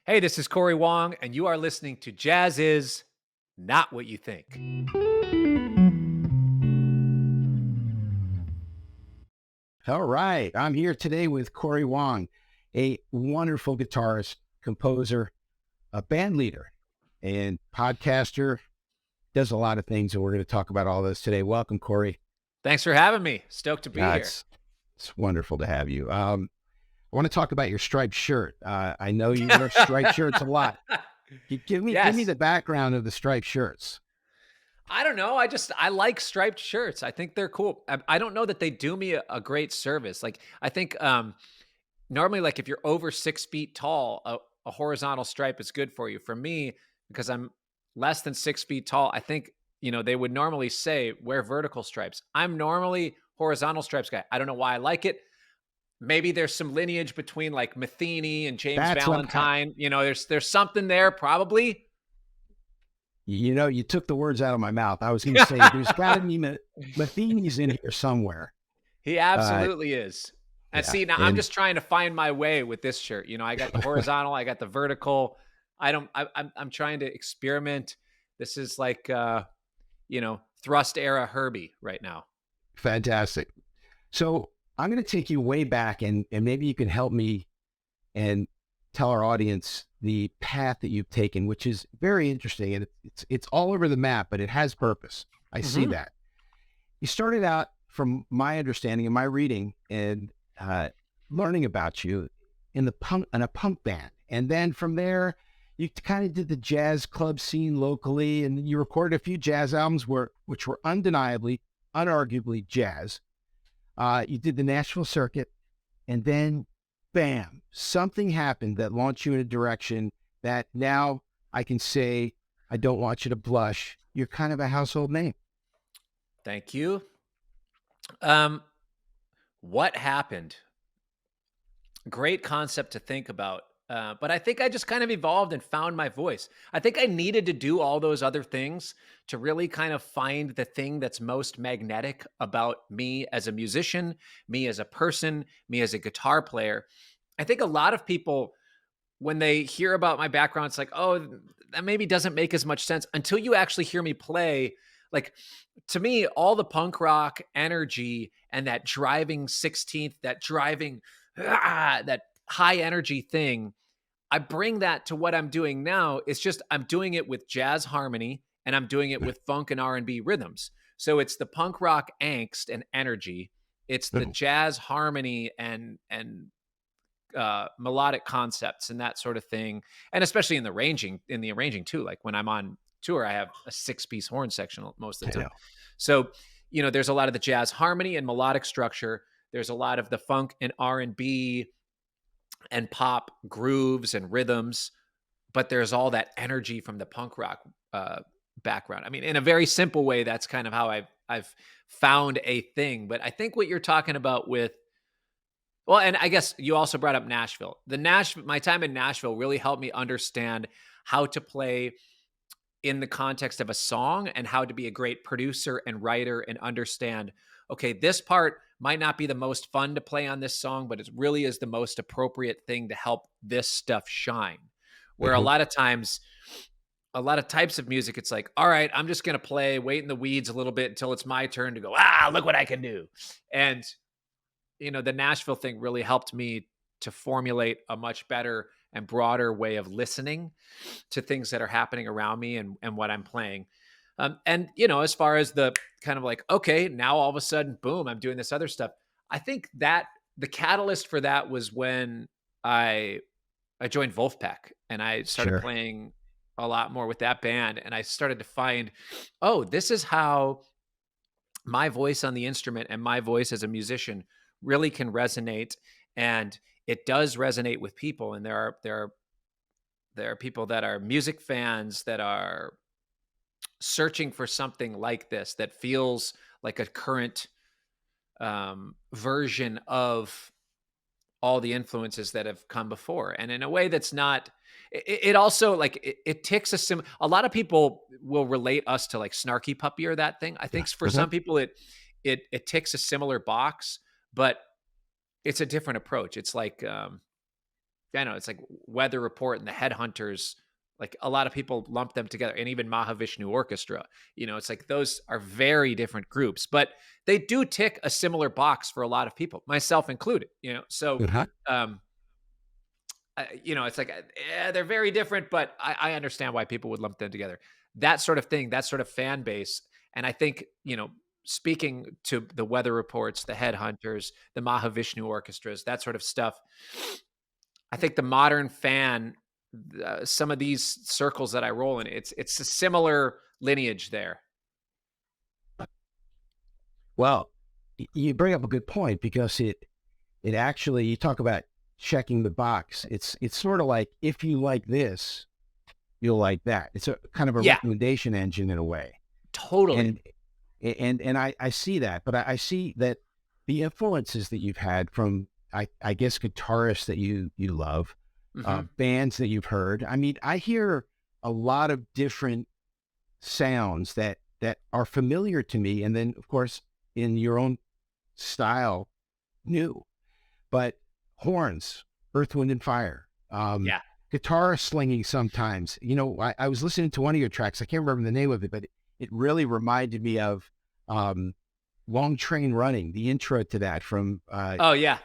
Hey, this is Cory Wong, and you are listening to Jazziz, Not What You Think. All right. I'm here today with Cory Wong, a wonderful guitarist, composer, a band leader, and podcaster. Does a lot of things, and we're going to talk about all this today. Welcome, Cory. Thanks for having me. Stoked to be Uh, here. it's it's wonderful to have you. I want to talk about your striped shirt. I know you wear striped shirts a lot. Give me Yes. the background of the striped shirts. I don't know. I like striped shirts. I think they're cool. I don't know that they do me a great service. Like I think normally, like if you're over 6 feet tall, a horizontal stripe is good for you. For me, because I'm less than 6 feet tall, I think they would normally say wear vertical stripes. I'm normally horizontal stripes guy. I don't know why I like it. Maybe there's some lineage between like Metheny and James That's what Valentine. There's something there probably. you took the words out of my mouth. I was going to say there's got to be Metheny's in here somewhere. He Uh, absolutely is. And yeah, see, now I'm and just trying to find my way with this shirt. I got the horizontal, I got the vertical. I'm trying to experiment. This is like thrust era Herbie right now. fantastic. So I'm going to take you way back, and maybe you can help me and tell our audience the path that you've taken, which is very interesting, and it's all over the map, but it has purpose. I see Hmm. that. You started out, from my understanding and my reading and learning about you, in a punk band, and then from there you kind of did the jazz club scene locally, and you recorded a few jazz albums which were undeniably, unarguably jazz. You did the Nashville circuit, and then bam, something happened that launched you in a direction that now I can say, I don't want you to blush, you're kind of a household name. Thank you. Um, what happened? Great concept to think about. But I think I just kind of evolved and found my voice. I think I needed to do all those other things to really kind of find the thing that's most magnetic about me as a musician, me as a person, me as a guitar player. I think a lot of people, when they hear about my background, it's like, oh, that maybe doesn't make as much sense until you actually hear me play. Like to me, all the punk rock energy and that driving 16th, that driving, that high energy thing, I bring that to what I'm doing now. It's just I'm doing it with jazz harmony and I'm doing it with funk and R&B rhythms. So it's the punk rock angst and energy. It's the jazz harmony and melodic concepts and that sort of thing. And especially in the arranging too. Like when I'm on tour, I have a 6-piece horn section most of the I time. know. So, there's a lot of the jazz harmony and melodic structure. There's a lot of the funk and R&B and pop grooves and rhythms, but there's all that energy from the punk rock uh, background. I mean, in a very simple way, that's kind of how I've found a thing. But I think what you're talking about with, well, and I guess you also brought up Nashville. My time in Nashville really helped me understand how to play in the context of a song and how to be a great producer and writer and understand, okay, this part might not be the most fun to play on this song, but it really is the most appropriate thing to help this stuff shine. Where a Mhm. lot of times, a lot of types of music, it's like, all right, I'm just going to play, wait in the weeds a little bit until it's my turn to go, look what I can do. And the Nashville thing really helped me to formulate a much better and broader way of listening to things that are happening around me and what I'm playing. And as far as the kind of like, okay, now all of a sudden, boom, I'm doing this other stuff. I think that the catalyst for that was when I I joined Vulfpeck and I started Sure. playing a lot more with that band. And I started to find, oh, this is how my voice on the instrument and my voice as a musician really can resonate. And it does resonate with people. And there are people that are music fans that are searching for something like this that feels like a current version of all the influences that have come before, and in a way that's not. It also like it ticks a lot of people will relate us to like Snarky Puppy or that thing. I Yeah. think for Mhm. some people it ticks a similar box, but it's a different approach. It's like I know it's like Weather Report and the Headhunters. Like a lot of people lump them together, and even Mahavishnu Orchestra. It's like those are very different groups, but they do tick a similar box for a lot of people, myself included. So Uh-huh. um, it's like they're very different, but I understand why people would lump them together. That sort of thing, that sort of fan base, and I think speaking to the Weather Reports, the Headhunters, the Mahavishnu Orchestras, that sort of stuff. I think the modern fan, some of these circles that I roll in, it's a similar lineage there. Well, you bring up a good point because it actually, you talk about checking the box. It's sort of like, if you like this, you'll like that. It's a kind of a Yeah, recommendation engine in a way. totally. And I see that, but I see that the influences that you've had from, I guess, guitarists that you love, Mhm. bands that you've heard. I mean, I hear a lot of different sounds that are familiar to me, and then of course in your own style, new. But horns, Earth, Wind, and Fire, Yeah, guitar slinging sometimes. I was listening to one of your tracks. I can't remember the name of it, but it really reminded me of Long Train Running, the intro to that oh, yeah,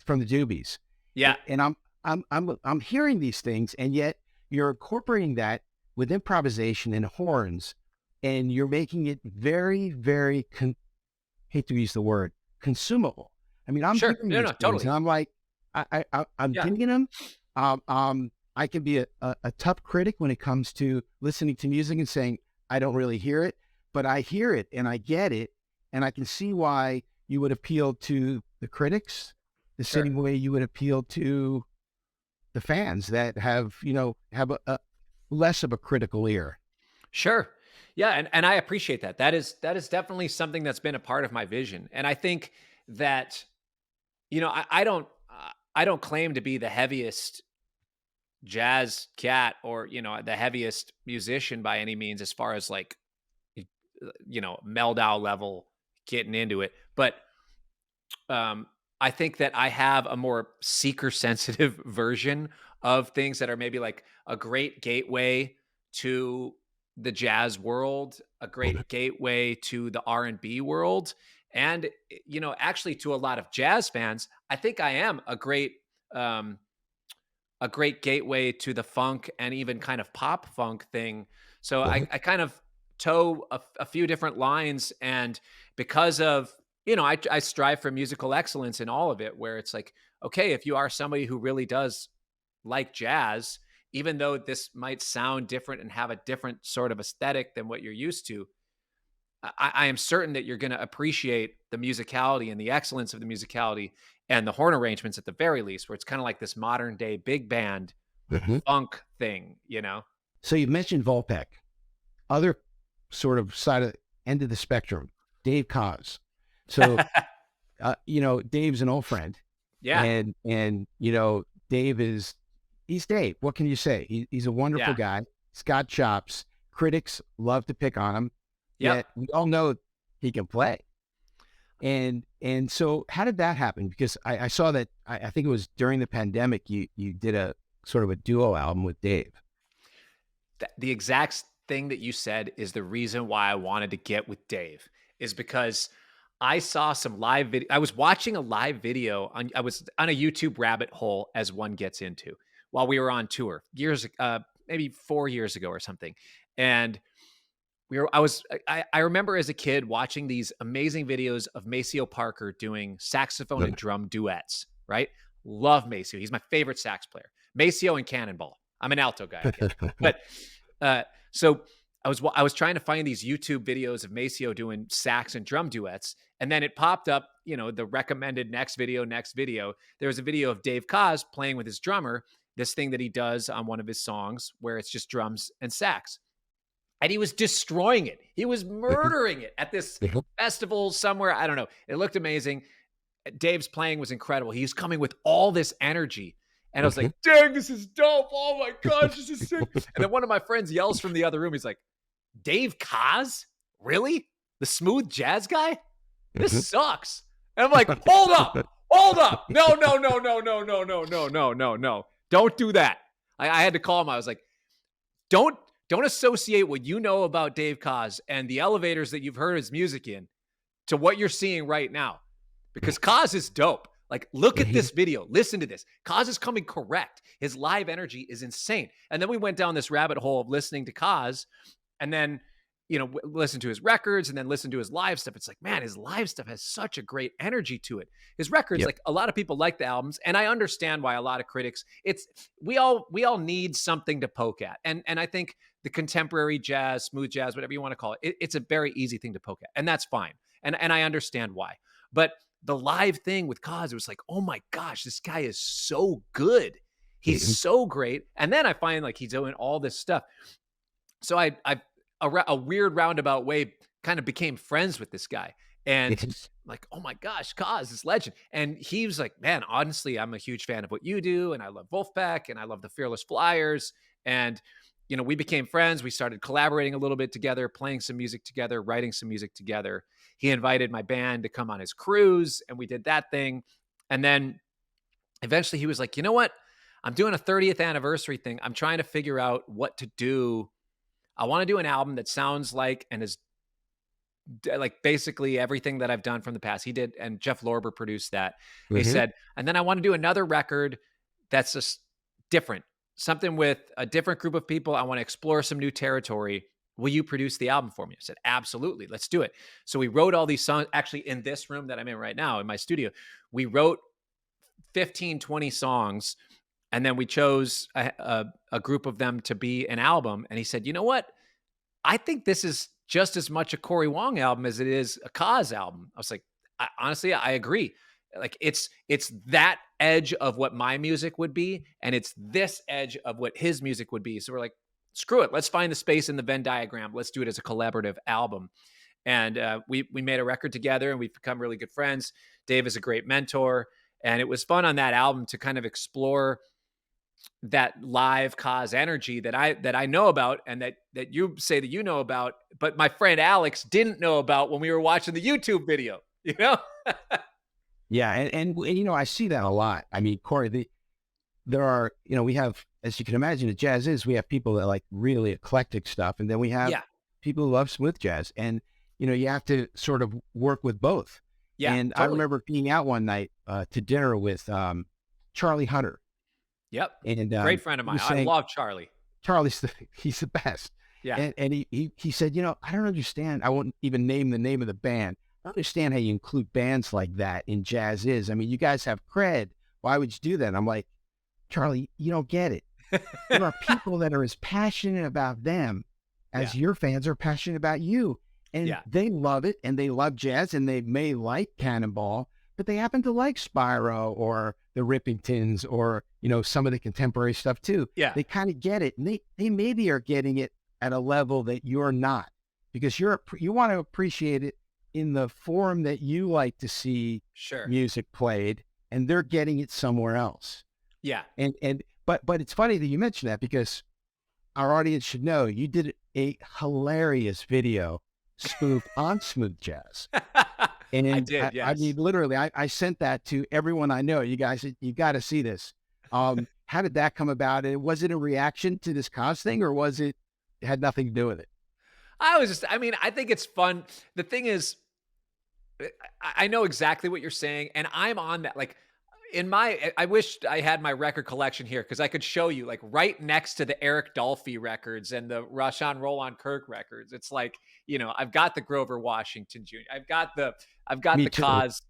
from the Doobies. yeah, And I'm hearing these things, and yet you're incorporating that with improvisation and horns, and you're making it very, very hate to use the word consumable. I mean, I'm sure. hearing No, these no, things, and totally. I'm like, I'm Yeah, digging them. I can be a tough critic when it comes to listening to music and saying I don't really hear it, but I hear it and I get it, and I can see why you would appeal to the critics the sure. same way you would appeal to the fans that have a less of a critical ear. Sure. Yeah, and I appreciate that. That is definitely something that's been a part of my vision. And I think that I don't claim to be the heaviest jazz cat or, the heaviest musician by any means as far as like Meldau level getting into it. But I think that I have a more seeker sensitive version of things that are maybe like a great gateway to the jazz world, a Mhm. great gateway to the R&B world, and actually to a lot of jazz fans, I think I am um a great gateway to the funk and even kind of pop funk thing. So I, Mhm. I kind of toe a few different lines. And because of, I strive for musical excellence in all of it, where it's like, okay, if you are somebody who really does like jazz, even though this might sound different and have a different sort of aesthetic than what you're used to, I am certain that you're going to appreciate the musicality and the excellence of the musicality and the horn arrangements at the very least, where it's kind of like this modern day big band Mhm. funk thing. So you mentioned Vulfpeck. Other sort of side of end of the spectrum, Dave Koz. So Dave's an old friend, Yeah. and he's Dave. What can you say? He's a wonderful Yeah. guy. He's got chops. Critics love to pick on him, Yep. yet we all know he can play. And so how did that happen? Because I saw that I think it was during the pandemic you did a sort of a duo album with Dave. The exact thing that you said is the reason why I wanted to get with Dave, is because I saw some live video. I was watching a live video I was on a YouTube rabbit hole, as one gets into, while we were on tour maybe 4 years ago or something. And I remember as a kid watching these amazing videos of Maceo Parker doing saxophone and drum duets, right? Love Maceo. He's my favorite sax player. Maceo and Cannonball. I'm an alto guy, I get it. But so I was trying to find these YouTube videos of Maceo doing sax and drum duets, and then it popped up, the recommended next video. There was a video of Dave Koz playing with his drummer, this thing that he does on one of his songs where it's just drums and sax. And he was destroying it. He was murdering it at this festival somewhere. I don't know. It looked amazing. Dave's playing was incredible. He's coming with all this energy. And I was like, dang, this is dope. Oh my gosh, this is sick. And then one of my friends yells from the other room. He's like, Dave Koz? Really? The smooth jazz guy? This sucks. And I'm like, hold up. Hold up. No, no, no, no, no, no, no, no, no, no, no. Don't do that. I had to call him. I was like, don't don't associate what you know about Dave Koz and the elevators that you've heard his music in to what you're seeing right now, because Koz is dope. Like, look at this video. Listen to this. Koz is coming correct. His live energy is insane. And then we went down this rabbit hole of listening to Koz, and then, listen to his records and then listen to his live stuff. It's like, man, his live stuff has such a great energy to it. His records, Yep. like, a lot of people like the albums, and I understand why a lot of critics. We all need something to poke at, and I think the contemporary jazz, smooth jazz, whatever you want to call it, it's a very easy thing to poke at, and that's fine. And I understand why. But the live thing with Koz, it was like, oh my gosh, this guy is so good. He's so great. And then I find like he's doing all this stuff. So I a weird roundabout way kind of became friends with this guy. And like, oh my gosh, Koz, this legend. And he was like, man, honestly, I'm a huge fan of what you do. And I love Vulfpeck and I love the Fearless Flyers. And, we became friends. We started collaborating a little bit together, playing some music together, writing some music together. He invited my band to come on his cruise, and we did that thing. And then eventually he was like, you know what? I'm doing a 30th anniversary thing. I'm trying to figure out what to do. I want to do an album that sounds like and is like basically everything that I've done from the past. He did, and Jeff Lorber produced that. He said, and then I want to do another record that's just different, something with a different group of people. I want to explore some new territory. Will you produce the album for me? I said, absolutely. Let's do it. So we wrote all these songs, actually in this room that I'm in right now, in my studio. We wrote 15, 20 songs, and then we chose a group of them to be an album. And he said, you know what? I think this is just as much a Cory Wong album as it is a Koz album. I was like, honestly, I agree. Like, it's that edge of what my music would be, and it's this edge of what his music would be. So we're like, screw it. Let's find the space in the Venn diagram. Let's do it as a collaborative album. And we made a record together, and we've become really good friends. Dave is a great mentor, and it was fun on that album to kind of explore that live Koz energy that I know about, and that you say that you know about, but my friend Alex didn't know about when we were watching the YouTube video. Yeah, and I see that a lot. I mean, Cory, there are, we have, as you can imagine, at Jazziz, we have people that like really eclectic stuff, and then we have people who love smooth jazz, and you have to sort of work with both. Yeah, and totally. I remember being out one night to dinner with Charlie Hunter. Yep, and great friend of mine. I love Charlie. He's the best. Yeah, and he said, I don't understand. I won't even name the name of the band. I don't understand how you include bands like that in Jazziz. I mean, you guys have cred. Why would you do that? And I'm like, Charlie, you don't get it. There are people that are as passionate about them as your fans are passionate about you. And they love it, and they love jazz, and they may like Cannonball, but they happen to like Spyro or the Rippingtons or, some of the contemporary stuff too. Yeah. They kind of get it, and they maybe are getting it at a level that you're not, because you want to appreciate it in the form that you like to see music played, and they're getting it somewhere else. Yeah. But it's funny that you mentioned that, because our audience should know you did a hilarious video spoof on smooth jazz. And I did, yes. I mean, literally, I sent that to everyone I know. You guys, you got to see this. How did that come about? And was it a reaction to this Koz thing, or was it had nothing to do with it? I think it's fun. The thing is, I know exactly what you're saying, and I'm on that. Like, I wish I had my record collection here, because I could show you, like, right next to the Eric Dolphy records and the Rashawn Roland Kirk records. It's like, I've got the Grover Washington Jr. I've got the Koz,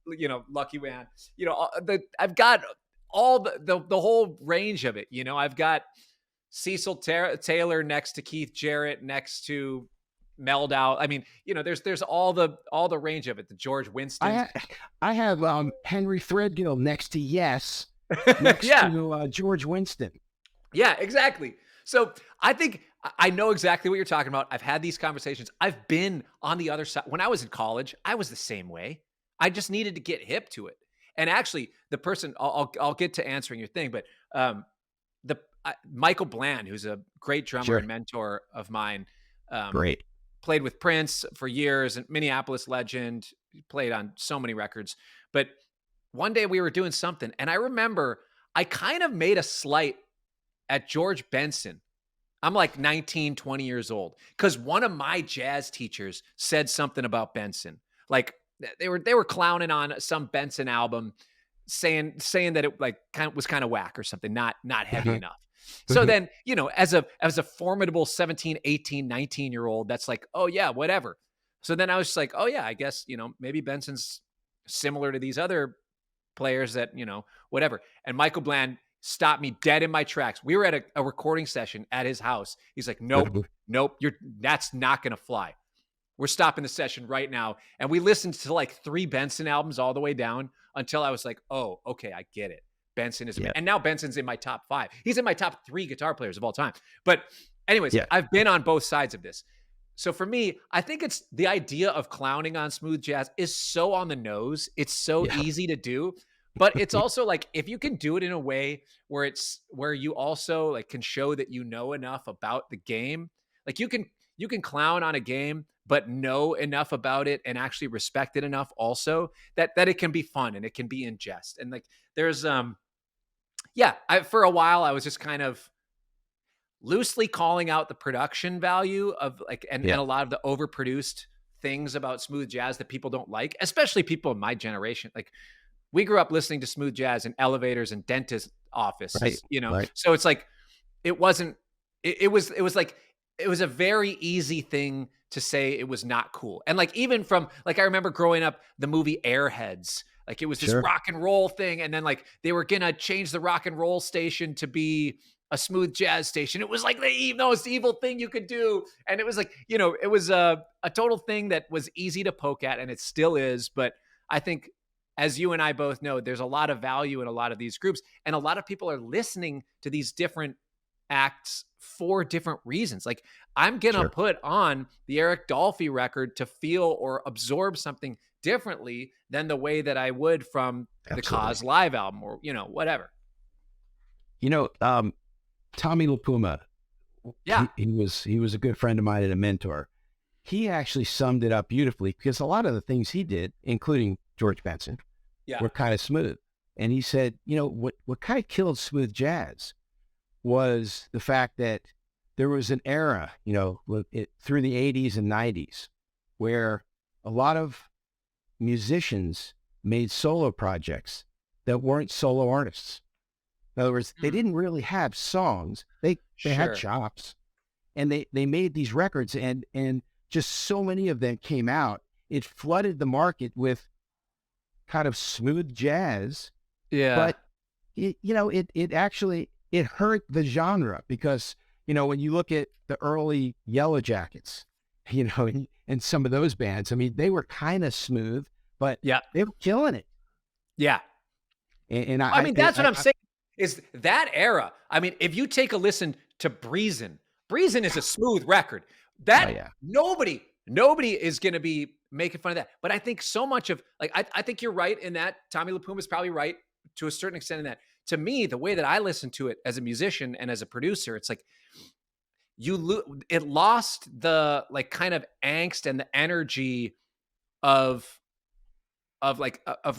Lucky Man. I've got all the whole range of it. I've got Cecil Taylor next to Keith Jarrett, next to Meldau. I mean, there's all the range of it. The George Winston. I have Henry Threadgill next to next to George Winston. Yeah, exactly. So I think I know exactly what you're talking about. I've had these conversations. I've been on the other side. When I was in college, I was the same way. I just needed to get hip to it. And actually, the person I'll get to answering your thing, but Michael Bland, who's a great drummer and mentor of mine, Great. Played with Prince for years, and Minneapolis legend. He played on so many records. But one day we were doing something, and I remember I kind of made a slight at George Benson. I'm like 19, 20 years old because one of my jazz teachers said something about Benson. Like they were clowning on some Benson album, saying that it like was kind of whack or something, not heavy enough. So then, as a formidable 17, 18, 19-year-old, that's like, oh yeah, whatever. So then I was just like, oh yeah, I guess, maybe Benson's similar to these other players that, whatever. And Michael Bland stopped me dead in my tracks. We were at a recording session at his house. He's like, nope, that's not going to fly. We're stopping the session right now. And we listened to like 3 Benson albums all the way down until I was like, oh, okay, I get it. Benson is, and now Benson's in my top 5. He's in my top 3 guitar players of all time. But anyways, I've been on both sides of this. So for me, I think it's the idea of clowning on smooth jazz is so on the nose. It's so easy to do, but it's also like, if you can do it in a way where you also like can show that you know enough about the game, like you can clown on a game, but know enough about it and actually respect it enough also that it can be fun and it can be in jest. And like, there's, for a while I was just kind of loosely calling out the production value of like, and a lot of the overproduced things about smooth jazz that people don't like, especially people in my generation. Like we grew up listening to smooth jazz in elevators and dentist offices, So it's like, it was a very easy thing to say it was not cool. And like, even from like, I remember growing up, the movie Airheads, like it was this rock and roll thing. And then like, they were going to change the rock and roll station to be a smooth jazz station. It was like the most evil thing you could do. And it was like, it was a total thing that was easy to poke at, and it still is. But I think, as you and I both know, there's a lot of value in a lot of these groups, and a lot of people are listening to these different acts for different reasons. Like I'm going to put on the Eric Dolphy record to feel or absorb something differently than the way that I would from the Koz live album or, whatever. Tommy LaPuma, he was a good friend of mine and a mentor. He actually summed it up beautifully, because a lot of the things he did, including George Benson, were kind of smooth. And he said, what kind of killed smooth jazz was the fact that there was an era, through the 80s and 90s, where a lot of musicians made solo projects that weren't solo artists. In other words, they didn't really have songs. They had chops, and they made these records, and just so many of them came out. It flooded the market with kind of smooth jazz. Yeah. But it actually hurt the genre, because, when you look at the early Yellow Jackets, and some of those bands, I mean, they were kind of smooth, but they were killing it. Yeah. And I mean, that's what I'm saying. Is that era. I mean, if you take a listen to Breezin' is a smooth record. Nobody is going to be making fun of that. But I think so much of, like, I think you're right in that. Tommy LaPuma is probably right to a certain extent in that. To me, the way that I listen to it as a musician and as a producer, it's like it lost the like kind of angst and the energy of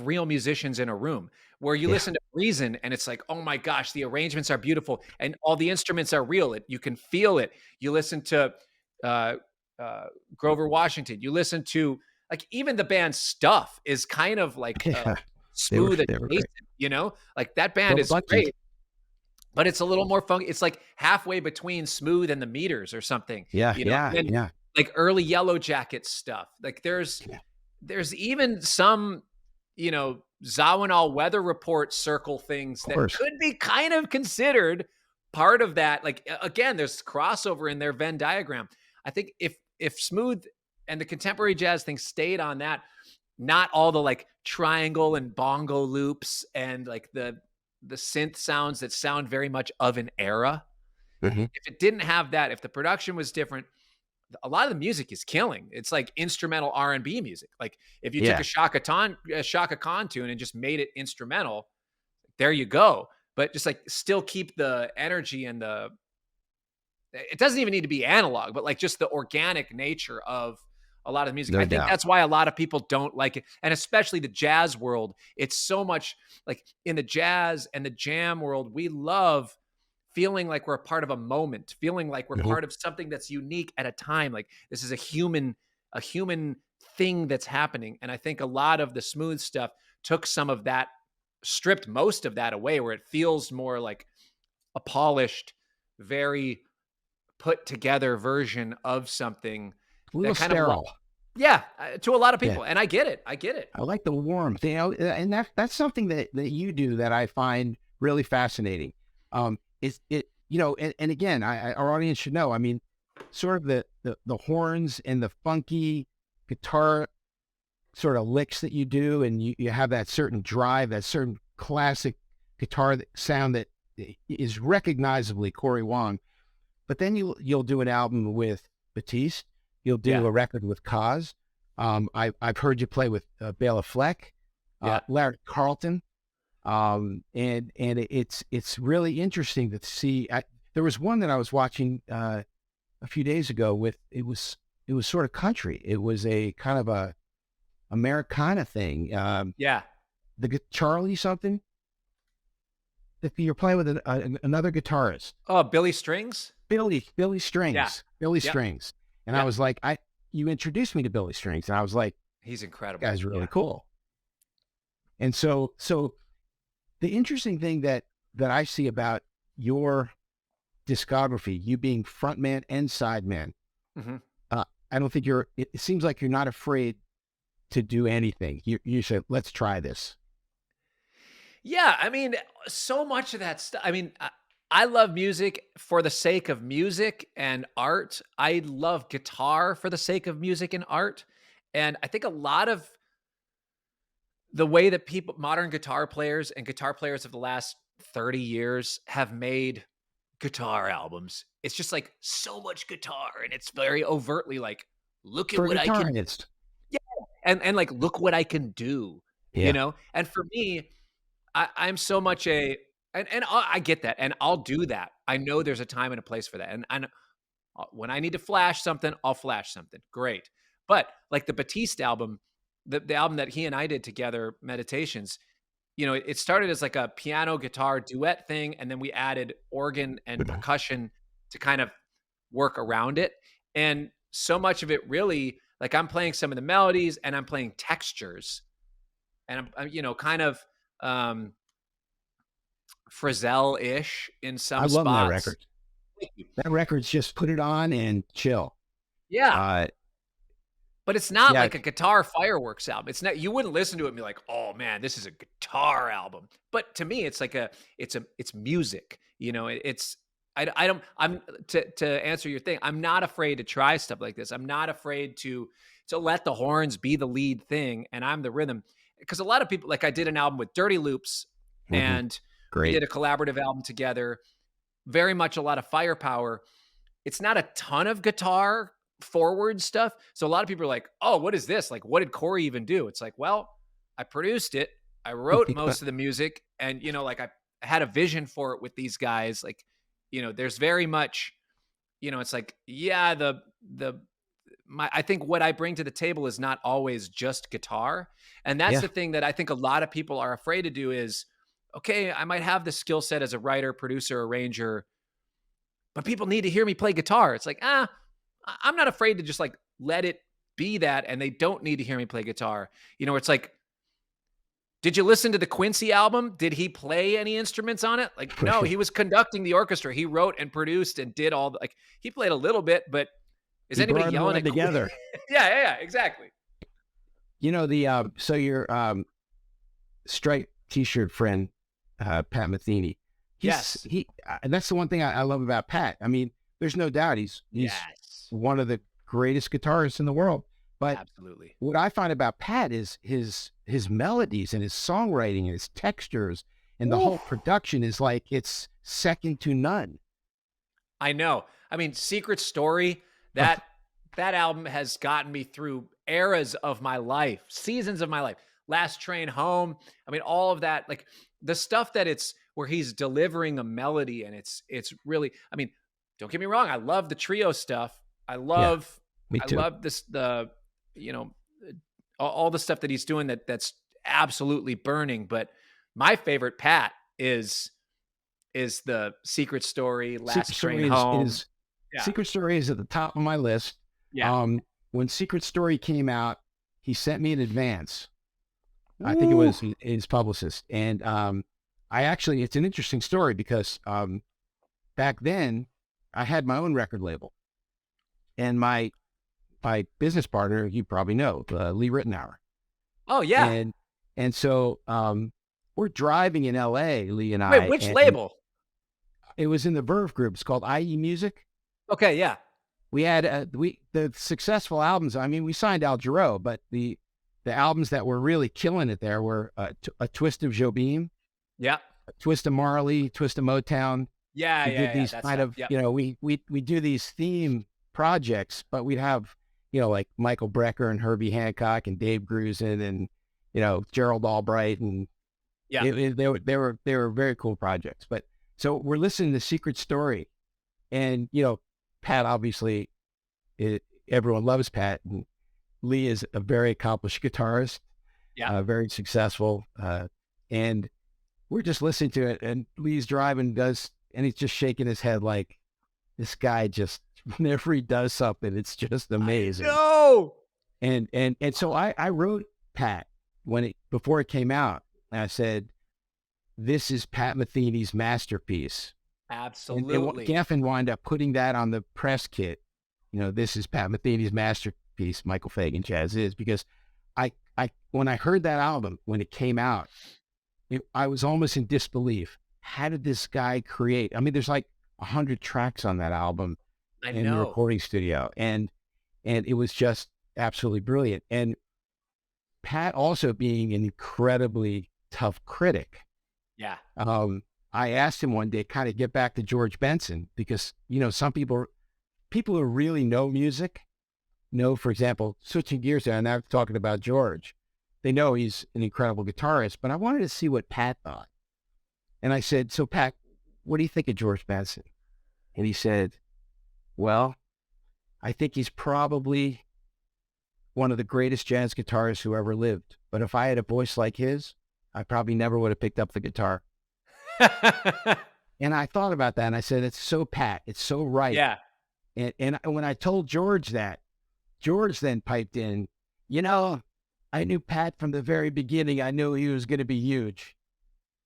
real musicians in a room, where you listen to Reason and it's like, oh my gosh, the arrangements are beautiful and all the instruments are real. You can feel it. You listen to Grover Washington. You listen to, like, even the band's stuff is kind of like smooth adjacent, like that band is great, but it's a little more funky. It's like halfway between Smooth and the Meters or something. Like early Yellow Jacket stuff. Like there's even some, Zawinul Weather Report circle things that could be kind of considered part of that. Like, again, there's crossover in their Venn diagram. I think if Smooth and the contemporary jazz thing stayed on that, not all the like triangle and bongo loops and like the synth sounds that sound very much of an era. If it didn't have that, if the production was different, a lot of the music is killing. It's like instrumental R&B music. Like if you took a Shaka Khan tune and just made it instrumental, there you go. But just like still keep the energy and it doesn't even need to be analog, but like just the organic nature of a lot of music. I think that's why a lot of people don't like it. And especially the jazz world. It's so much like in the jazz and the jam world, we love feeling like we're a part of a moment, feeling like we're Mhm. part of something that's unique at a time. Like this is a human thing that's happening. And I think a lot of the smooth stuff took some of that, stripped most of that away, where it feels more like a polished, very put together version of something A little that kind of sterile. yeah, to a lot of Yeah. people. And I get it. I get it. I like the warmth, and that's something that you do that I find really fascinating. Is it, and again, our audience should know. I mean, sort of the horns and the funky guitar sort of licks that you do, and you have that certain drive, that certain classic guitar sound that is recognizably Cory Wong. But then you'll do an album with Batiste. You'll Yeah. do a record with Koz. I've heard you play with Bela Fleck, Yeah. Larry Carlton, it's really interesting to see. There was one that I was watching a few days ago with it was sort of country. It was a kind of a Americana thing. Yeah. Charlie something. If you're playing with another guitarist, Oh, Billy Strings? Billy Yeah. Yep. Strings, and I Yep. was like, you introduced me to Billy Strings, and I was like, He's that incredible. guy's really Yeah. cool. And so the interesting thing that I see about your discography, you being frontman and sideman, Mhm. I don't think it seems like you're not afraid to do anything. You say, let's try this. Yeah, I mean, so much of that stuff. I mean, I love music for the sake of music and art. I love guitar for the sake of music and art. And I think a lot of the way that people, modern guitar players and guitar players of the last 30 years have made guitar albums, it's just like so much guitar. And it's very overtly like, look at For a what I can, guitarist. yeah. And like, look what I can do, Yeah. And for me, I'm so much a and I get that, and I'll do that. I know there's a time and a place for that, and when I need to flash something, I'll flash something. Great, but like the Batiste album, the album that he and I did together, Meditations. It started as like a piano guitar duet thing, and then we added organ and percussion to kind of work around it. And so much of it really, like I'm playing some of the melodies, and I'm playing textures, and I'm kind of um Frizzell-ish in I some love that spots. record. That record's just put it on and chill. Yeah, Uh, but it's not yeah, like a guitar fireworks album. It's not, you wouldn't listen to it and be like, "Oh man, this is a guitar album." But to me, it's like it's music. It's I don't I'm to answer your thing, I'm not afraid to try stuff like this. I'm not afraid to let the horns be the lead thing and I'm the rhythm. Because a lot of people, like I did an album with Dirty Loops, mhm, and we great. did a collaborative album together, very much a lot of firepower. It's not a ton of guitar forward stuff. So a lot of people are like, "Oh, what is this? Like, what did Cory even do?" It's like, well, I produced it. I wrote most of the music, and like I had a vision for it with these guys. Like, there's very much, it's like, yeah, the my I think what I bring to the table is not always just guitar. And that's Yeah, the thing that I think a lot of people are afraid to do is, okay, I might have the skill set as a writer, producer, arranger, but people need to hear me play guitar. It's like, I'm not afraid to just like let it be that, and they don't need to hear me play guitar. It's like, did you listen to the Quincy album? Did he play any instruments on it? Like, no, he was conducting the orchestra. He wrote and produced and did all like he played a little bit, but is he anybody brought yelling everyone at Quincy? together. Yeah, exactly. So your striped T-shirt friend, Pat Metheny, Yes. and that's the one thing I love about Pat. I mean, there's no doubt he's Yes. one of the greatest guitarists in the world. But Absolutely. what I find about Pat is his melodies and his songwriting and his textures and the Ooh. whole production is like it's second to none. I know. I mean, Secret Story, that album has gotten me through eras of my life, seasons of my life. Last Train Home. I mean, all of that, like the stuff that it's where he's delivering a melody, and it's really, I mean, don't get me wrong, I love the trio stuff. I Yeah, love me I too. love this you know all the stuff that he's doing that's absolutely burning, but my favorite Pat is the Secret Story, Secret Last Train Story Home. is Yeah. Secret Story is at the top of my list. Yeah. When Secret Story came out, he sent me in advance. I think it Woo. was his publicist, and I actually, it's an interesting story because back then I had my own record label, and my business partner, you probably know, Lee Rittenauer, Oh, yeah. and so we're driving in L.A., Lee and Wait, I, which and label? it was in the Verve group. It's called IE Music. Okay, yeah. We had the successful albums. I mean, we signed Al Jarreau, but the albums that were really killing it there were a Twist of Jobim, Yeah. a Twist of Marley, Twist of Motown. Yeah, We did yeah, yeah, these that kind stuff. of, Yep. we do these theme projects, but we'd have, like Michael Brecker and Herbie Hancock and Dave Grusin and, Gerald Albright, and Yeah. they were very cool projects. But so we're listening to Secret Story, and Pat, obviously, everyone loves Pat, and Lee is a very accomplished guitarist, Yeah. very successful, and we're just listening to it, and Lee's driving, and he's just shaking his head like, this guy just, whenever he does something, it's just amazing. No. And so I wrote Pat before it came out, and I said, this is Pat Metheny's masterpiece. And Absolutely. Geffen wound up putting that on the press kit. This is Pat Metheny's masterpiece, Michael Fagan Jazziz, because I when I heard that album, when it came out, I was almost in disbelief. How did this guy create? I mean, there's like 100 tracks on that album I in the know. recording studio, and it was just absolutely brilliant. And Pat also being an incredibly tough critic. Yeah. I asked him one day, kind of get back to George Benson, because, some people who really know music know, for example, switching gears there, and now talking about George, they know he's an incredible guitarist, but I wanted to see what Pat thought. And I said, so Pat, what do you think of George Benson? And he said, well, I think he's probably one of the greatest jazz guitarists who ever lived. But if I had a voice like his, I probably never would have picked up the guitar. And I thought about that, and I said, it's so Pat. It's so right. Yeah. And when I told George that, George then piped in, I knew Pat from the very beginning. I knew he was going to be huge.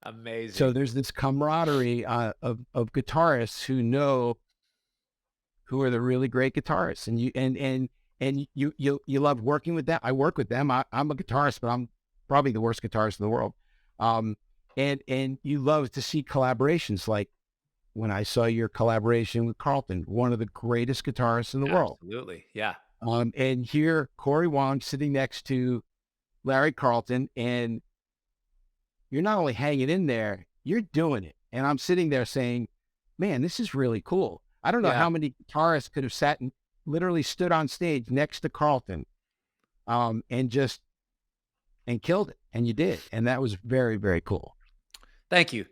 Amazing. So there's this camaraderie of guitarists who are the really great guitarists, and you love working with them. I work with them. I'm a guitarist, but I'm probably the worst guitarist in the world. And you love to see collaborations, like when I saw your collaboration with Carlton, one of the greatest guitarists in the world. Absolutely. Yeah. And here, Cory Wong sitting next to Larry Carlton, and you're not only hanging in there, you're doing it. And I'm sitting there saying, man, this is really cool. I don't know how many guitarists could have sat and literally stood on stage next to Carlton, and killed it. And you did. And that was very, very cool. Thank you.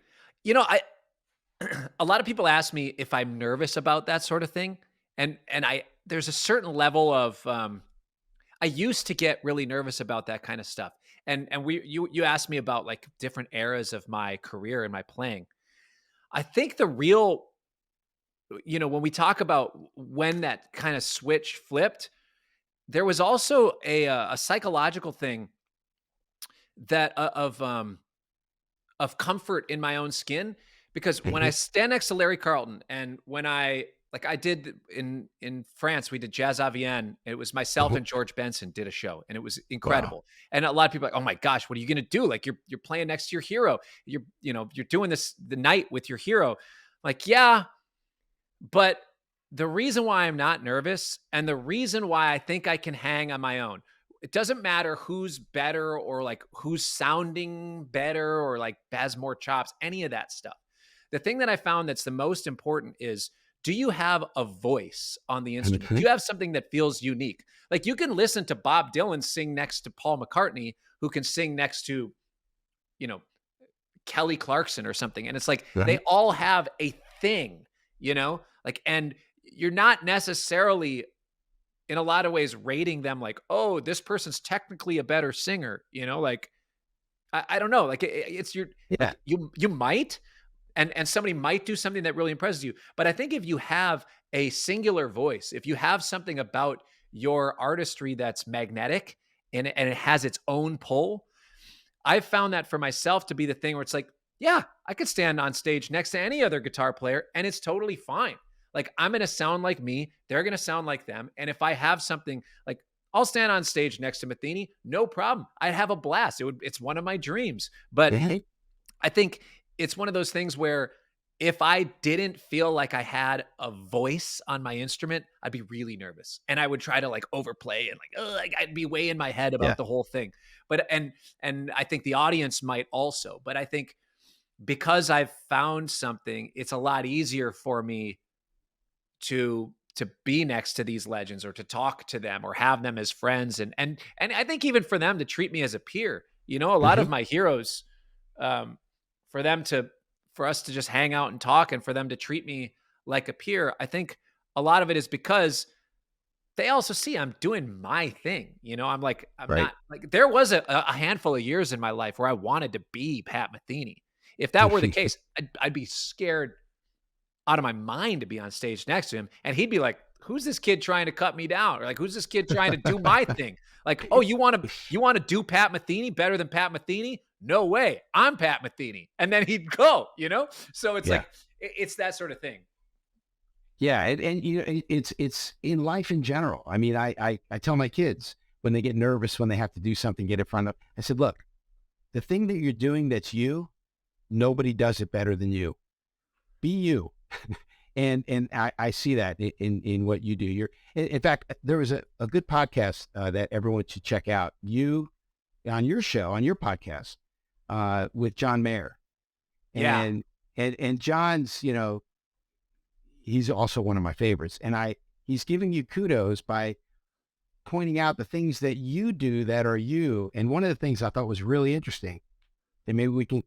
A lot of people ask me if I'm nervous about that sort of thing. And there's a certain level of, I used to get really nervous about that kind of stuff. And you asked me about like different eras of my career and my playing. I think the real, when we talk about when that kind of switch flipped, there was also a psychological thing that of comfort in my own skin, because when I stand next to Larry Carlton, and when I did in France, we did Jazz Avienne. It was myself and George Benson did a show, and it was incredible. Wow. And a lot of people are like, oh my gosh, what are you going to do? Like you're playing next to your hero. You're doing this the night with your hero. Like, yeah, but the reason why I'm not nervous, and the reason why I think I can hang on my own, it doesn't matter who's better or like who's sounding better or like has more chops, any of that stuff. The thing that I found that's the most important is, do you have a voice on the instrument? Do you have something that feels unique? Like you can listen to Bob Dylan sing next to Paul McCartney, who can sing next to, Kelly Clarkson or something. And it's like, they all have a thing, and you're not necessarily in a lot of ways rating them like, oh, this person's technically a better singer, like, I don't know. Like it's your, you might, and somebody might do something that really impresses you. But I think if you have a singular voice, if you have something about your artistry that's magnetic and it has its own pull, I've found that for myself to be the thing where it's like, yeah, I could stand on stage next to any other guitar player and it's totally fine. Like I'm going to sound like me, they're going to sound like them. And if I have something like, I'll stand on stage next to Metheny, no problem. I'd have a blast. It's one of my dreams. But Yeah. I think it's one of those things where if I didn't feel like I had a voice on my instrument, I'd be really nervous and I would try to like overplay and like I'd be way in my head Yeah. about the whole thing. But and I think the audience might also. But I think because I've found something, it's a lot easier for me to be next to these legends or to talk to them or have them as friends and I think even for them to treat me as a peer. You know, a lot Hmm. of my heroes, um, for them to for us to just hang out and talk and for them to treat me like a peer, I think a lot of it is because they also see I'm doing my thing. You know, I'm Right. not like there was a handful of years in my life where I wanted to be Pat Metheny. If that were the case, I'd be scared out of my mind to be on stage next to him. And he'd be like, who's this kid trying to cut me down? Or like, who's this kid trying to do my thing? Like, oh, you want to do Pat Metheny better than Pat Metheny? No way. I'm Pat Metheny. And then he'd go, you know? So it's Yeah. like, it's that sort of thing. Yeah, and you know, it's in life in general. I mean, I tell my kids when they get nervous when they have to do something, get in front of. I said, look, the thing that you're doing that's you, nobody does it better than you. Be you, and I see that in what you do. In fact, there was a good podcast that everyone should check out. You on your show on your podcast with John Mayer, Yeah. and John's, you know, he's also one of my favorites. And he's giving you kudos by pointing out the things that you do that are you. And one of the things I thought was really interesting, and maybe we can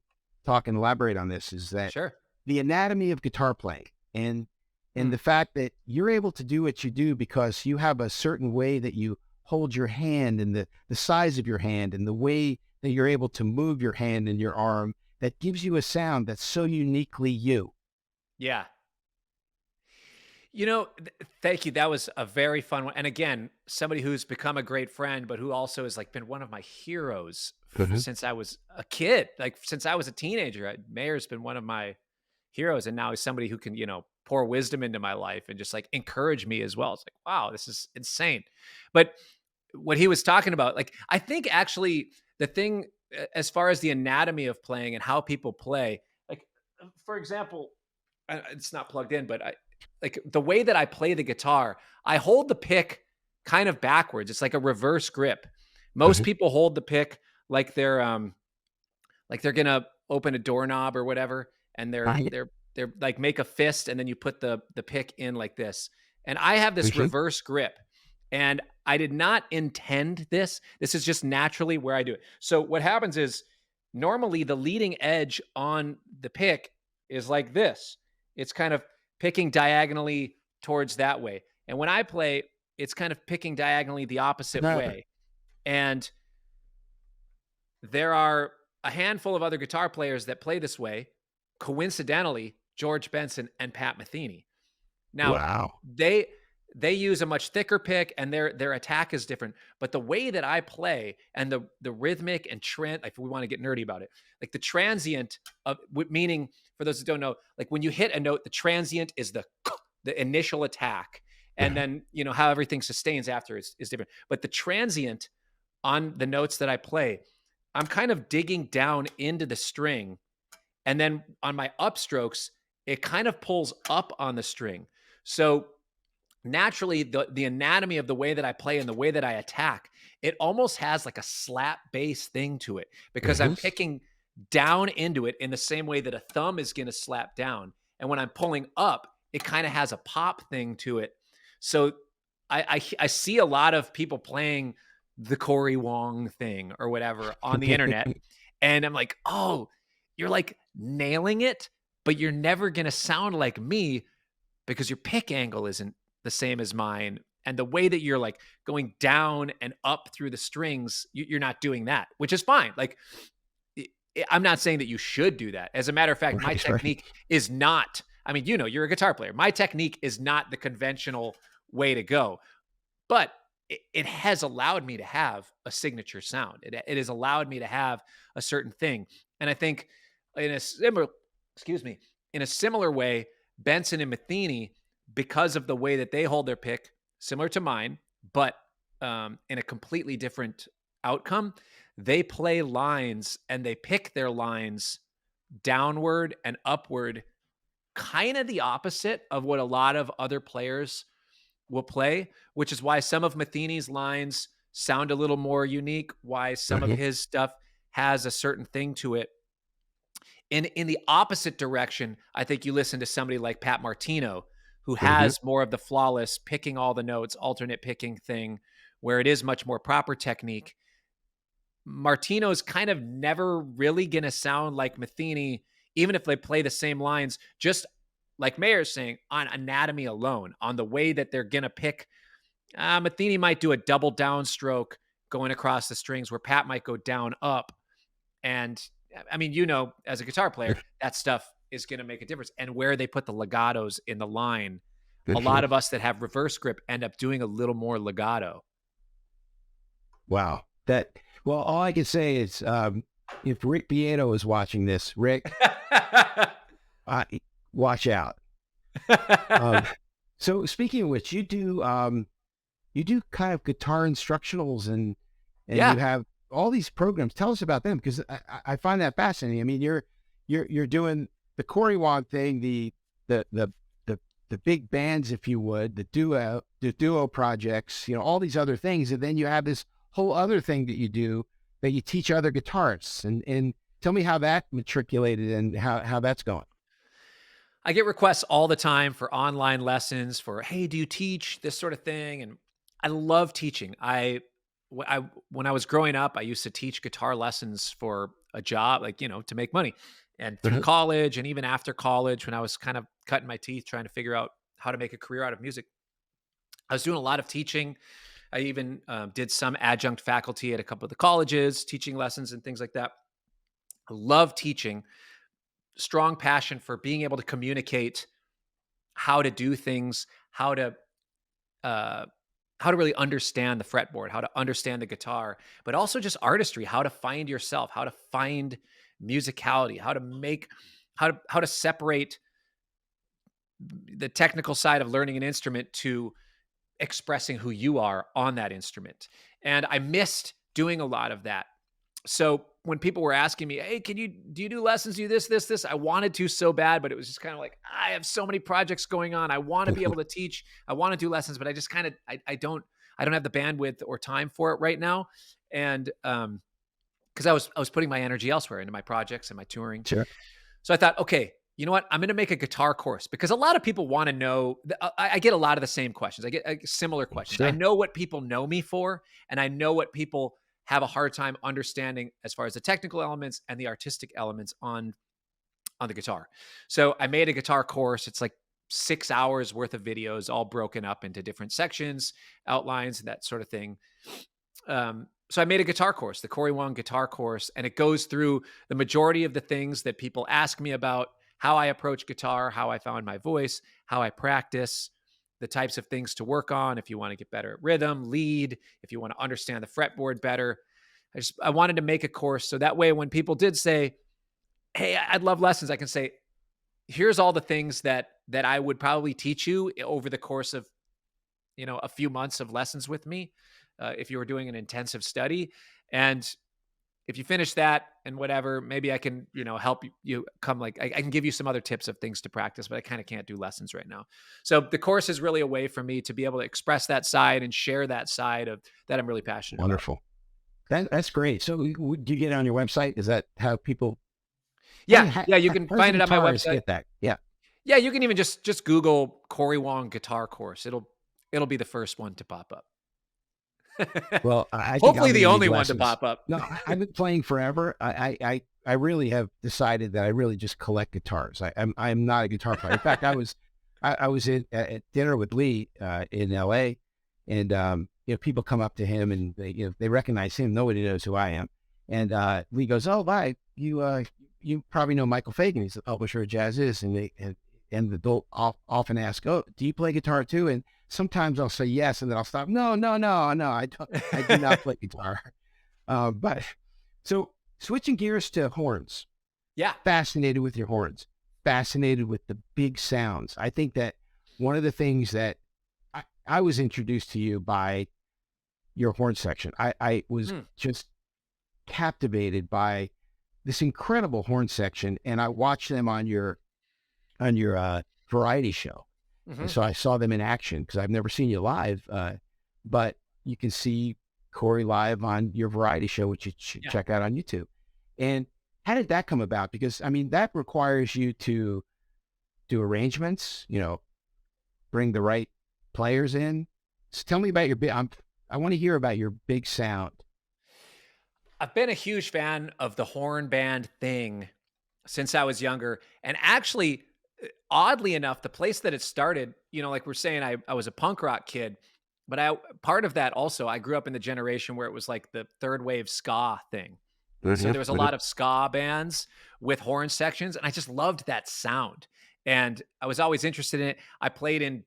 talk and elaborate on this, is that Sure. the anatomy of guitar playing and Hmm. the fact that you're able to do what you do because you have a certain way that you hold your hand and the size of your hand and the way that you're able to move your hand and your arm that gives you a sound that's so uniquely you. Yeah. You know, thank you. That was a very fun one. And again, somebody who's become a great friend, but who also has like been one of my heroes Mhm. since I was a kid, like since I was a teenager. Mayer's been one of my heroes, and now he's somebody who can, you know, pour wisdom into my life and just like encourage me as well. It's like, wow, this is insane. But what he was talking about, like, I think actually the thing as far as the anatomy of playing and how people play, like, for example, it's not plugged in, but I like the way that I play the guitar, I hold the pick kind of backwards. It's like a reverse grip. Most Mhm. people hold the pick like they're gonna open a doorknob or whatever, and I they're like make a fist, and then you put the pick in like this. And I have this Mhm. reverse grip, and I did not intend this. This is just naturally where I do it. So what happens is normally the leading edge on the pick is like this. It's kind of picking diagonally towards that way. And when I play, it's kind of picking diagonally the opposite No. way. And there are a handful of other guitar players that play this way. Coincidentally, George Benson and Pat Metheny. Now, Wow. they they use a much thicker pick and their attack is different, but the way that I play and the rhythmic and trend, like if we want to get nerdy about it, like the transient of meaning for those who don't know, like when you hit a note, the transient is the initial attack, and Mhm. then you know how everything sustains after is different. But the transient on the notes that I play, I'm kind of digging down into the string, and then on my upstrokes, it kind of pulls up on the string. So naturally, the anatomy of the way that I play and the way that I attack, it almost has like a slap bass thing to it because I'm Mhm. picking down into it in the same way that a thumb is going to slap down. And when I'm pulling up, it kind of has a pop thing to it. So I see a lot of people playing the Cory Wong thing or whatever on the internet. And I'm like, oh, you're like nailing it, but you're never going to sound like me because your pick angle isn't the same as mine. And the way that you're like going down and up through the strings, you're not doing that, which is fine. Like I'm not saying that you should do that. As a matter of fact, my Right, right. technique is not, I mean, you're a guitar player. My technique is not the conventional way to go, but it has allowed me to have a signature sound. It has allowed me to have a certain thing. And I think in a similar, excuse me, in a similar way, Benson and Metheny, because of the way that they hold their pick, similar to mine, but in a completely different outcome, they play lines and they pick their lines downward and upward, kind of the opposite of what a lot of other players will play, which is why some of Metheny's lines sound a little more unique, why some of Mhm, his stuff has a certain thing to it. In the opposite direction, I think you listen to somebody like Pat Martino, who mhm. has more of the flawless picking all the notes, alternate picking thing, where it is much more proper technique. Martino's kind of never really gonna sound like Metheny, even if they play the same lines, just like Mayer's saying, on anatomy alone, on the way that they're gonna pick. Metheny might do a double downstroke going across the strings where Pat might go down up. And I mean, as a guitar player, that stuff is going to make a difference. And where they put the legatos in the line, a lot Mhm. of us that have reverse grip end up doing a little more legato. Wow. Well, all I can say is, if Rick Beato is watching this, Rick, uh, watch out. Um, so speaking of which, you do kind of guitar instructionals, and you Yeah. have all these programs. Tell us about them, because I find that fascinating. I mean, you're doing the Cory Wong thing, the the the the big bands, if you would, the duo projects, all these other things, and then you have this whole other thing that you do, that you teach other guitarists, and tell me how that matriculated and how that's going. I get requests all the time for online lessons for, hey, do you teach this sort of thing? And I love teaching. When I was growing up, I used to teach guitar lessons for a job, like, to make money. And through Mhm. college and even after college, when I was kind of cutting my teeth trying to figure out how to make a career out of music, I was doing a lot of teaching. I even did some adjunct faculty at a couple of the colleges, teaching lessons and things like that. I love teaching, strong passion for being able to communicate how to do things, uh, how to really understand the fretboard, how to understand the guitar, but also just artistry, how to find yourself, how to find musicality, how to separate the technical side of learning an instrument to expressing who you are on that instrument. And I missed doing a lot of that. So when people were asking me, "Hey, do you do lessons? Do you this?" I wanted to so bad, but it was just kind of like, I have so many projects going on. I want to be able to teach. I want to do lessons, but I just kind of, I don't have the bandwidth or time for it right now. And because I was putting my energy elsewhere into my projects and my touring. Sure. So I thought, okay, you know what? I'm going to make a guitar course, because a lot of people want to know. I get a lot of the same questions. I get similar questions. I Sure. know what people know me for, and I know what people have a hard time understanding as far as the technical elements and the artistic elements on the guitar. So I made a guitar course. It's like 6 hours worth of videos, all broken up into different sections, outlines, and that sort of thing. So I made a guitar course, the Cory Wong guitar course, and it goes through the majority of the things that people ask me about: how I approach guitar, how I found my voice, how I practice, the types of things to work on if you want to get better at rhythm, lead, if you want to understand the fretboard better. I wanted to make a course so that way when people did say, "Hey, I'd love lessons," I can say, "Here's all the things that I would probably teach you over the course of, a few months of lessons with me, if you were doing an intensive study. And if you finish that and whatever, maybe I can, help you come, like, I can give you some other tips of things to practice, but I kind of can't do lessons right now." So the course is really a way for me to be able to express that side and share that side of that I'm really passionate about. Wonderful. That's great. So, do you get it on your website? Is that how people? How, Yeah. Yeah. You can how does a find it on my guitarist website. get that? Yeah. Yeah. You can even just Google Cory Wong guitar course. It'll be the first one to pop up. Well, I think I'm Hopefully going the to need only one to lessons. pop up. No, I've been playing forever. I really have decided that I really just collect guitars. I'm not a guitar player. In fact, I was at dinner with Lee in L.A., and people come up to him, and they recognize him. Nobody knows who I am, And Lee goes, "Oh, bye. You probably know Michael Fagan. He's the publisher of Jazziz." And the adult often ask, "Oh, do you play guitar too?" And sometimes I'll say yes, and then I'll stop. No, no, no, no. I don't. I do not play guitar. But so switching gears to horns. Yeah. Fascinated with your horns. Fascinated with the big sounds. I think that one of the things that I was introduced to you by your horn section. I was just captivated by this incredible horn section, and I watched them on your variety show. And so I saw them in action because I've never seen you live, but you can see Cory live on your variety show, which you should check out on YouTube. And how did that come about? Because I mean, that requires you to do arrangements, bring the right players in. So tell me about your big. I want to hear about your big sound. I've been a huge fan of the horn band thing since I was younger. And actually, oddly enough, the place that it started, like we're saying, I was a punk rock kid, but part of that also, I grew up in the generation where it was like the third wave ska thing. So there was a lot of ska bands with horn sections, and I just loved that sound. And I was always interested in it. I played in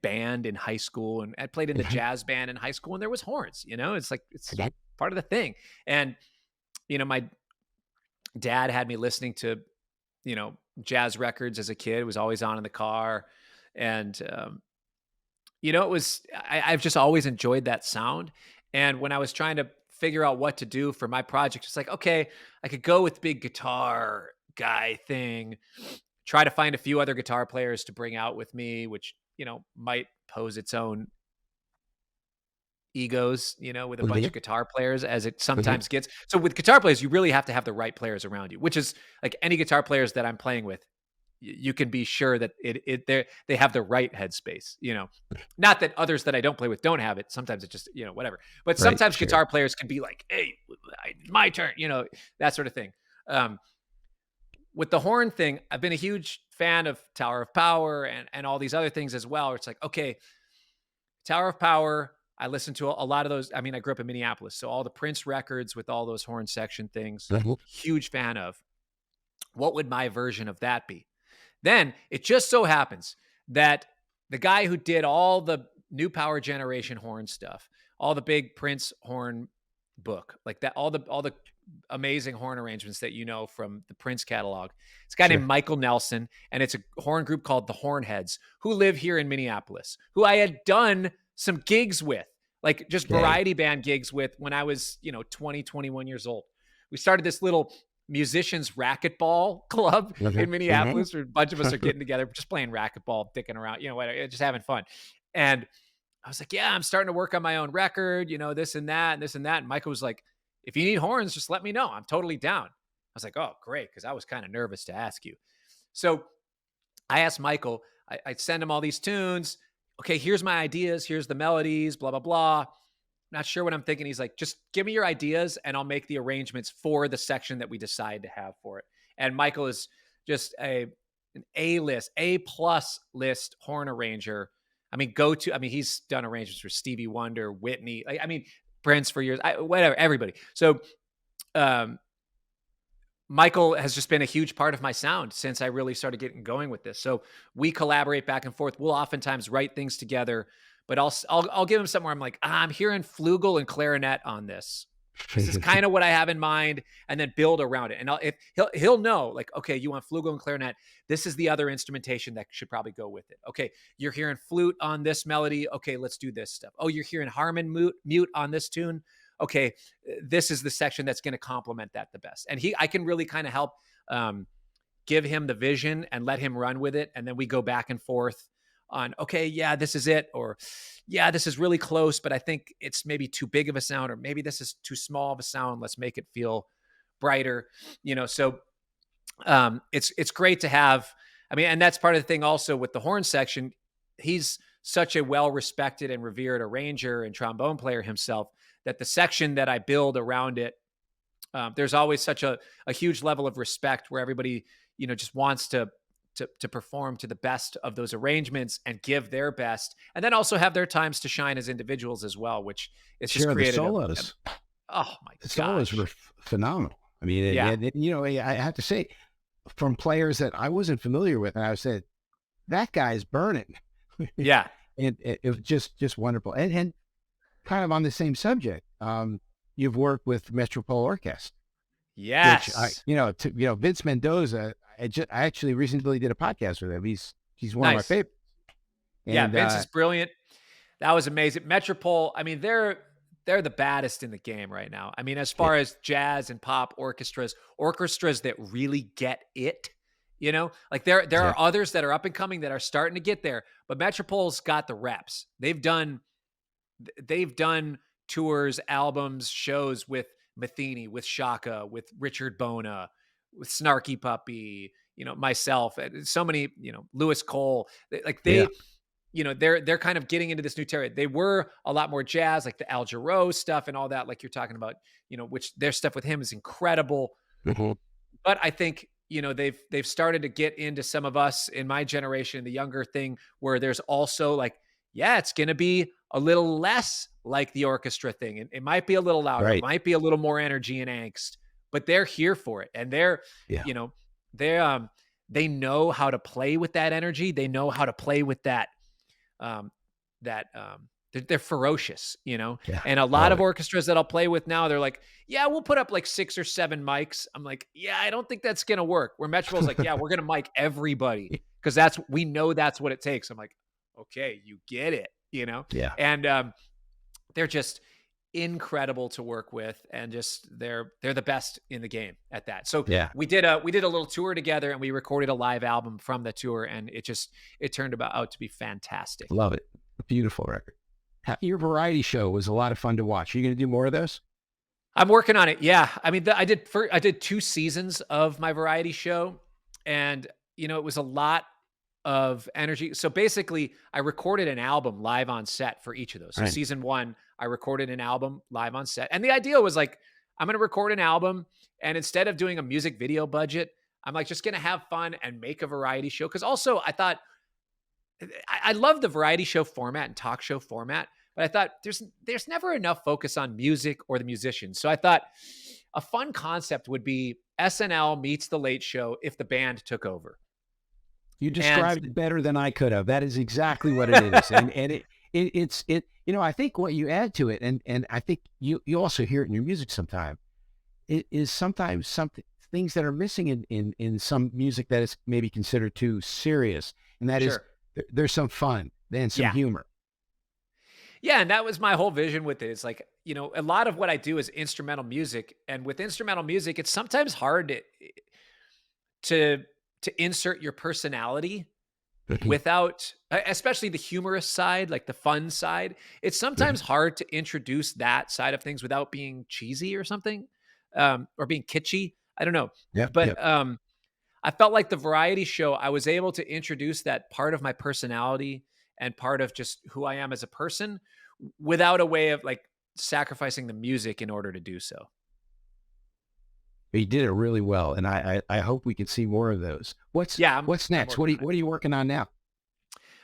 band in high school, and I played in the jazz band in high school, and there was horns, it's like, it's part of the thing. And, my dad had me listening to, jazz records as a kid. It was always on in the car. And, I've just always enjoyed that sound. And when I was trying to figure out what to do for my project, it's like, okay, I could go with big guitar guy thing, try to find a few other guitar players to bring out with me, which, might pose its own egos, with a bunch of guitar players, as it sometimes gets. So with guitar players, you really have to have the right players around you, which is like any guitar players that I'm playing with, you can be sure that they have the right headspace, not that others that I don't play with don't have it. Sometimes it just, whatever, but sometimes guitar players can be like, hey, my turn, that sort of thing. With the horn thing, I've been a huge fan of Tower of Power and all these other things as well. It's like, okay, Tower of Power, I listened to a lot of those. I mean, I grew up in Minneapolis, so all the Prince records with all those horn section things, huge fan of. What would my version of that be? Then it just so happens that the guy who did all the new power generation horn stuff, all the big Prince horn book, like that, all the amazing horn arrangements that from the Prince catalog. It's a guy named Michael Nelson, and it's a horn group called the Hornheads, who live here in Minneapolis, who I had done some gigs with, like just variety band gigs with when I was, 20, 21 years old. We started this little musicians racquetball club in Minneapolis, where a bunch of us are getting together, just playing racquetball, dicking around, whatever, just having fun. And I was like, yeah, I'm starting to work on my own record, this and that and this and that. And Michael was like, if you need horns, just let me know. I'm totally down. I was like, oh, great. Cause I was kind of nervous to ask you. So I asked Michael, I send him all these tunes. Okay, here's my ideas. Here's the melodies, blah, blah, blah. Not sure what I'm thinking. He's like, just give me your ideas and I'll make the arrangements for the section that we decide to have for it. And Michael is just an A-list, A-plus list horn arranger. I mean, he's done arrangements for Stevie Wonder, Whitney. Prince for years, whatever, everybody. So Michael has just been a huge part of my sound since I really started getting going with this. So we collaborate back and forth. We'll oftentimes write things together, but I'll give him something where I'm like, I'm hearing flugel and clarinet on this. This is kind of what I have in mind, and then build around it. And if he'll know, like, okay, you want flugel and clarinet. This is the other instrumentation that should probably go with it. Okay, you're hearing flute on this melody. Okay, let's do this stuff. Oh, you're hearing harmon mute on this tune. Okay, this is the section that's going to complement that the best. And I can really kind of help give him the vision and let him run with it. And then we go back and forth on, okay, yeah, this is it. Or yeah, this is really close, but I think it's maybe too big of a sound, or maybe this is too small of a sound. Let's make it feel brighter, so it's great to have. And that's part of the thing also with the horn section. He's such a well-respected and revered arranger and trombone player himself, that the section that I build around it, there's always such a huge level of respect where everybody, just wants to perform to the best of those arrangements and give their best, and then also have their times to shine as individuals as well, which it's just created solos. Oh my The solos were gosh. phenomenal. I mean, Yeah. you know, I have to say, from players that I wasn't familiar with, and I said, that guy's burning. Yeah. And it was just wonderful. And kind of on the same subject, you've worked with Metropole Orchestra, which Yes. Vince Mendoza. I actually recently did a podcast with him. He's one of my Nice. favorites. Yeah, And Vince is brilliant. That was amazing. Metropole, I mean, they're the baddest in the game right now. I mean, as yeah, far as jazz and pop orchestras that really get it, like there yeah, are others that are up and coming that are starting to get there, but Metropole's got the reps. They've done tours, albums, shows with Metheny, with Shaka, with Richard Bona, with Snarky Puppy, myself, and so many, Lewis Cole. Like yeah, they're kind of getting into this new territory. They were a lot more jazz, like the Al Jarreau stuff and all that, like you're talking about, which their stuff with him is incredible. mhm, But I think, they've started to get into some of us in my generation, the younger thing, where there's also like, yeah, it's going to be a little less like the orchestra thing. And it might be a little louder, it right, might be a little more energy and angst, but they're here for it. And yeah, you know, they're they know how to play with that energy. They know how to play with um, they're ferocious, yeah, and a lot love of it. orchestras that I'll play with now, they're like, yeah, we'll put up like 6 or 7 mics. I'm like, yeah, I don't think that's going to work. Where Metro's like, yeah, we're going to mic everybody because we know that's what it takes. I'm like, okay, you get it. Yeah, And they're just incredible to work with, and just they're the best in the game at that. So yeah, we did a little tour together, and we recorded a live album from the tour, and it turned out to be fantastic. love it. Beautiful record. Your variety show was a lot of fun to watch. Are you going to do more of those? I'm working on it. Yeah. I mean, I did 2 seasons of my variety show, and it was a lot of energy. So basically, I recorded an album live on set for each of those. So Right. season 1, I recorded an album live on set. And the idea was like, I'm going to record an album, and instead of doing a music video budget, I'm like just going to have fun and make a variety show. Cuz also I thought I love the variety show format and talk show format, but I thought there's never enough focus on music or the musicians. So I thought a fun concept would be SNL meets the Late Show if the band took over. You And described it better than I could have. That is exactly what it is. And it's I think what you add to it, and I think you also hear it in your music sometimes, it is sometimes something things that are missing in some music that is maybe considered too serious. And that is sure. there's some fun and some Yeah. humor. Yeah, and that was my whole vision with it. It's like, a lot of what I do is instrumental music, and with instrumental music, it's sometimes hard to insert your personality Mhm, without, especially the humorous side, like the fun side. It's mhm. sometimes hard to introduce that side of things without being cheesy or something, or being kitschy. I don't know, Yep, but yep. I felt like the variety show, I was able to introduce that part of my personality and part of just who I am as a person without a way of like sacrificing the music in order to do so. You did it really well, and I hope we can see more of those. Yeah, What's I'm next? working on it. What are you working on now?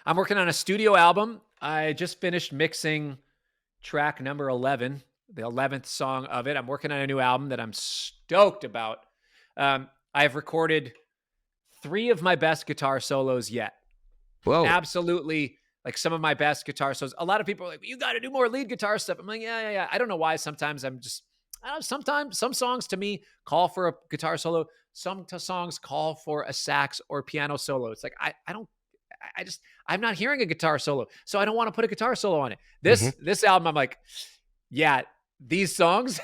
I'm working on a studio album. I just finished mixing track number 11, the 11th song of it. I'm working on a new album that I'm stoked about. I've recorded 3 of my best guitar solos yet. Whoa. Absolutely, like some of my best guitar solos. A lot of people are like, "You got to do more lead guitar stuff." I'm like, "Yeah, yeah, yeah." I don't know why. Sometimes I don't know, sometimes some songs to me call for a guitar solo. Some songs call for a sax or piano solo. It's like I don't. I'm not hearing a guitar solo, so I don't want to put a guitar solo on it. Mhm. This album, I'm like, yeah, these songs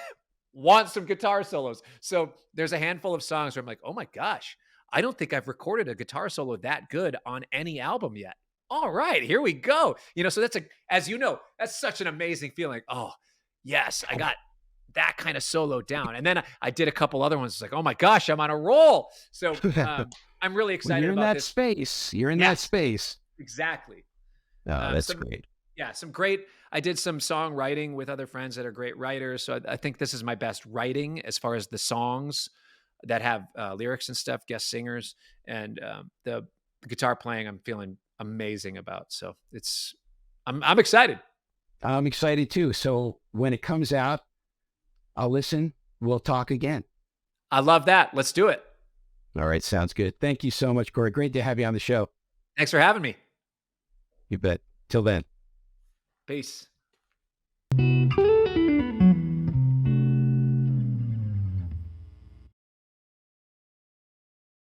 want some guitar solos. So there's a handful of songs where I'm like, oh my gosh, I don't think I've recorded a guitar solo that good on any album yet. All right, here we go. So as you know, that's such an amazing feeling. Oh, yes, I got that kind of solo down. And then I did a couple other ones. It's like, oh my gosh, I'm on a roll. So I'm really Well, excited you're in about that this. space. You're in that Yes, space. exactly. Oh, that's Some great. Yeah, some great. I did some songwriting with other friends that are great writers. So I think this is my best writing as far as the songs that have lyrics and stuff, guest singers, and the guitar playing. I'm feeling amazing about. So I'm excited. I'm excited too. So when it comes out, I'll listen. We'll talk again. I love that. Let's do it. All right. Sounds good. Thank you so much, Cory. Great to have you on the show. Thanks for having me. You bet. Till then. Peace.